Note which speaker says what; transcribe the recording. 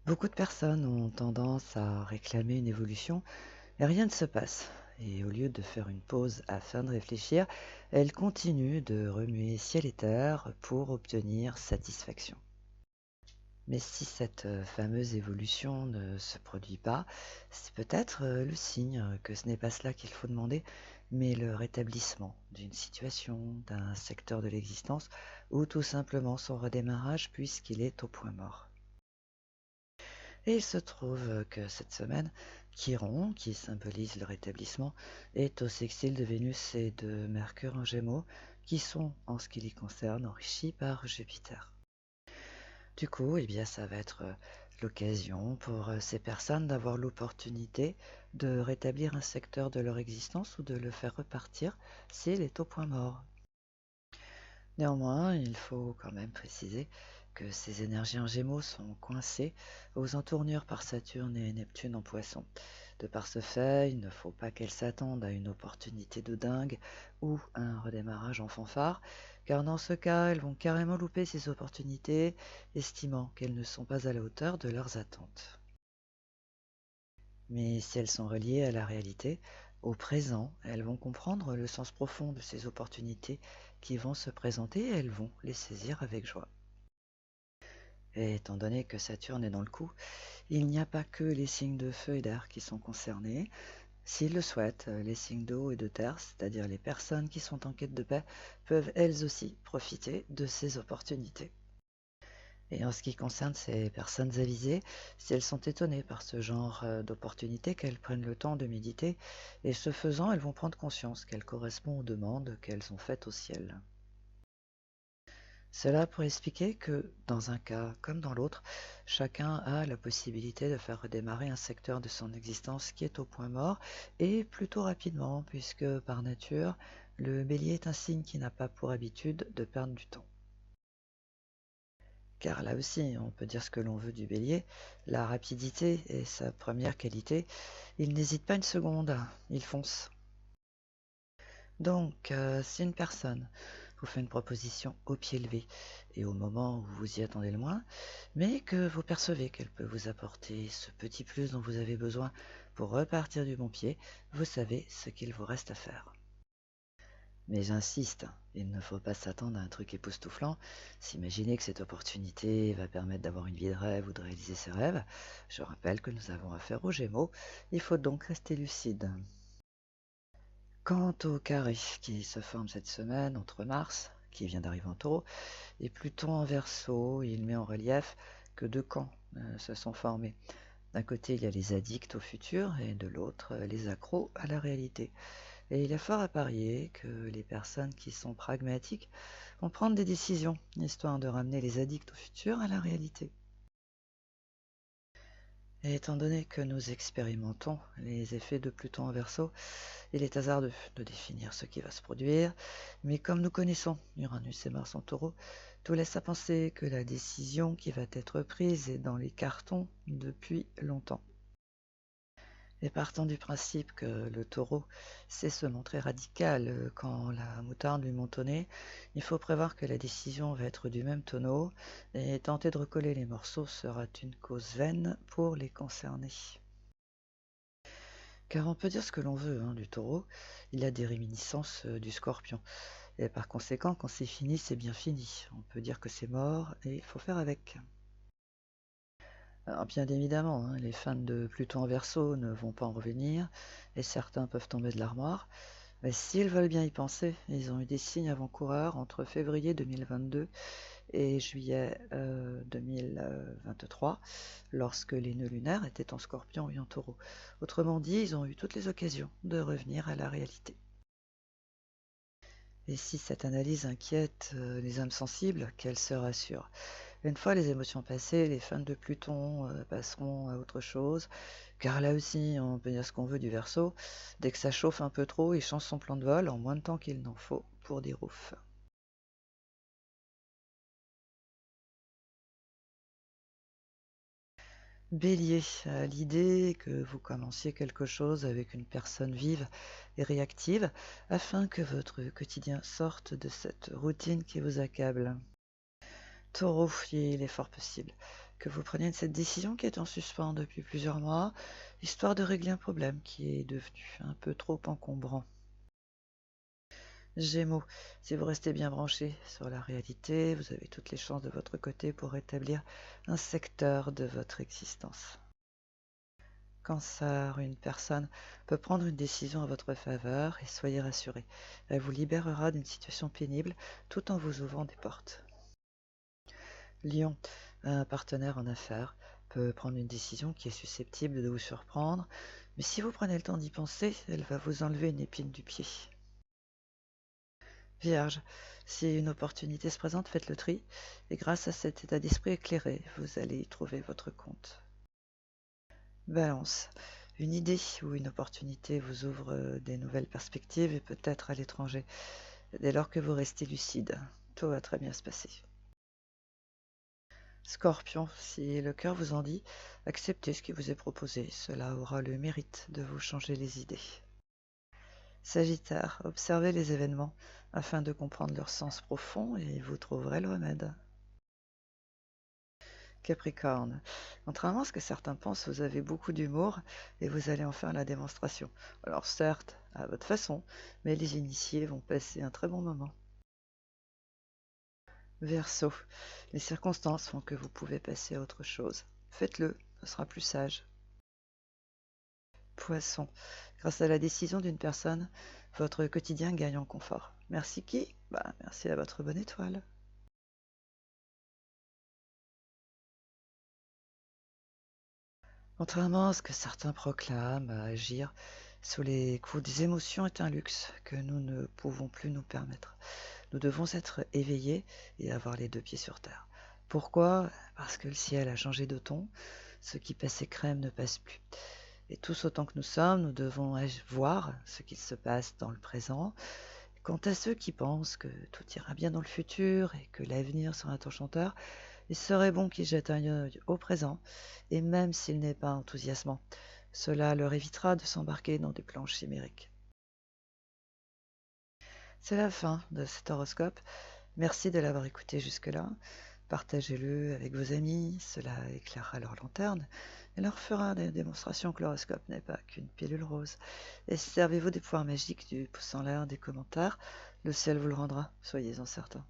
Speaker 1: Beaucoup de personnes ont tendance à réclamer une évolution et rien ne se passe. Et au lieu de faire une pause afin de réfléchir, elles continuent de remuer ciel et terre pour obtenir satisfaction. Mais si cette fameuse évolution ne se produit pas, c'est peut-être le signe que ce n'est pas cela qu'il faut demander, mais le rétablissement d'une situation, d'un secteur de l'existence, ou tout simplement son redémarrage puisqu'il est au point mort. Et il se trouve que cette semaine, Chiron, qui symbolise le rétablissement, est au sextile de Vénus et de Mercure en Gémeaux, qui sont, en ce qui les concerne, enrichis par Jupiter. Du coup, eh bien, ça va être l'occasion pour ces personnes d'avoir l'opportunité de rétablir un secteur de leur existence ou de le faire repartir s'il est au point mort. Néanmoins, il faut quand même préciser que ces énergies en Gémeaux sont coincées aux entournures par Saturne et Neptune en Poisson. De par ce fait, il ne faut pas qu'elles s'attendent à une opportunité de dingue ou un redémarrage en fanfare, car dans ce cas, elles vont carrément louper ces opportunités, estimant qu'elles ne sont pas à la hauteur de leurs attentes. Mais si elles sont reliées à la réalité, au présent, elles vont comprendre le sens profond de ces opportunités qui vont se présenter et elles vont les saisir avec joie. Et étant donné que Saturne est dans le coup, il n'y a pas que les signes de feu et d'air qui sont concernés. S'ils le souhaitent, les signes d'eau et de terre, c'est-à-dire les personnes qui sont en quête de paix, peuvent elles aussi profiter de ces opportunités. Et en ce qui concerne ces personnes avisées, si elles sont étonnées par ce genre d'opportunités, qu'elles prennent le temps de méditer, et ce faisant, elles vont prendre conscience qu'elles correspondent aux demandes qu'elles ont faites au ciel. Cela pour expliquer que, dans un cas comme dans l'autre, chacun a la possibilité de faire redémarrer un secteur de son existence qui est au point mort, et plutôt rapidement, puisque par nature, le bélier est un signe qui n'a pas pour habitude de perdre du temps. Car là aussi, on peut dire ce que l'on veut du bélier, la rapidité est sa première qualité, il n'hésite pas une seconde, il fonce. Donc, si une personne vous fait une proposition au pied levé et au moment où vous y attendez le moins, mais que vous percevez qu'elle peut vous apporter ce petit plus dont vous avez besoin pour repartir du bon pied, vous savez ce qu'il vous reste à faire. Mais j'insiste, il ne faut pas s'attendre à un truc époustouflant, s'imaginer que cette opportunité va permettre d'avoir une vie de rêve ou de réaliser ses rêves. Je rappelle que nous avons affaire aux Gémeaux, il faut donc rester lucide. Quant au carré qui se forme cette semaine entre Mars, qui vient d'arriver en taureau, et Pluton en Verseau, il met en relief que deux camps se sont formés. D'un côté, il y a les addicts au futur et de l'autre, les accros à la réalité. Et il est fort à parier que les personnes qui sont pragmatiques vont prendre des décisions, histoire de ramener les addicts au futur à la réalité. Et étant donné que nous expérimentons les effets de Pluton en Verseau, il est hasardeux de définir ce qui va se produire, mais comme nous connaissons Uranus et Mars en taureau, tout laisse à penser que la décision qui va être prise est dans les cartons depuis longtemps. Et partant du principe que le taureau sait se montrer radical quand la moutarde lui monte au nez, il faut prévoir que la décision va être du même tonneau et tenter de recoller les morceaux sera une cause vaine pour les concernés. Car on peut dire ce que l'on veut du taureau, il a des réminiscences du scorpion. Et par conséquent, quand c'est fini, c'est bien fini. On peut dire que c'est mort et il faut faire avec. Alors bien évidemment, les fans de Pluton en Verseau ne vont pas en revenir, et certains peuvent tomber de l'armoire, mais s'ils veulent bien y penser, ils ont eu des signes avant-coureurs entre février 2022 et juillet 2023, lorsque les nœuds lunaires étaient en Scorpion et en Taureau. Autrement dit, ils ont eu toutes les occasions de revenir à la réalité. Et si cette analyse inquiète les âmes sensibles, qu'elles se rassurent. Une fois les émotions passées, les fans de Pluton passeront à autre chose, car là aussi, on peut dire ce qu'on veut du Verseau, dès que ça chauffe un peu trop, il change son plan de vol en moins de temps qu'il n'en faut pour des roufs. Bélier, à l'idée que vous commenciez quelque chose avec une personne vive et réactive, afin que votre quotidien sorte de cette routine qui vous accable. Taureau, il est fort possible que vous preniez cette décision qui est en suspens depuis plusieurs mois, histoire de régler un problème qui est devenu un peu trop encombrant. Gémeaux, si vous restez bien branché sur la réalité, vous avez toutes les chances de votre côté pour rétablir un secteur de votre existence. Cancer, une personne peut prendre une décision en votre faveur et soyez rassuré. Elle vous libérera d'une situation pénible tout en vous ouvrant des portes. Lion, un partenaire en affaires peut prendre une décision qui est susceptible de vous surprendre, mais si vous prenez le temps d'y penser, elle va vous enlever une épine du pied. Vierge, si une opportunité se présente, faites le tri, et grâce à cet état d'esprit éclairé, vous allez y trouver votre compte. Balance, une idée ou une opportunité vous ouvre des nouvelles perspectives et peut-être à l'étranger, dès lors que vous restez lucide. Tout va très bien se passer. Scorpion, si le cœur vous en dit, acceptez ce qui vous est proposé, cela aura le mérite de vous changer les idées. Sagittaire, observez les événements afin de comprendre leur sens profond et vous trouverez le remède. Capricorne, contrairement à ce que certains pensent, vous avez beaucoup d'humour et vous allez en faire la démonstration. Alors certes, à votre façon, mais les initiés vont passer un très bon moment. Verseau, les circonstances font que vous pouvez passer à autre chose. Faites-le, ce sera plus sage. Poisson, grâce à la décision d'une personne, votre quotidien gagne en confort. Merci qui? Merci à votre bonne étoile. Contrairement à ce que certains proclament, agir sous les coups des émotions est un luxe que nous ne pouvons plus nous permettre. Nous devons être éveillés et avoir les deux pieds sur terre. Pourquoi? Parce que le ciel a changé de ton, ce qui passait crème ne passe plus. Et tous autant que nous sommes, nous devons voir ce qu'il se passe dans le présent. Quant à ceux qui pensent que tout ira bien dans le futur et que l'avenir sera enchanteur, il serait bon qu'ils jettent un œil au présent, et même s'il n'est pas enthousiasmant, cela leur évitera de s'embarquer dans des plans chimériques. C'est la fin de cet horoscope. Merci de l'avoir écouté jusque-là. Partagez-le avec vos amis, cela éclairera leur lanterne et leur fera des démonstrations que l'horoscope n'est pas qu'une pilule rose. Et servez-vous des pouvoirs magiques du pouce en l'air, des commentaires, le ciel vous le rendra, soyez-en certains.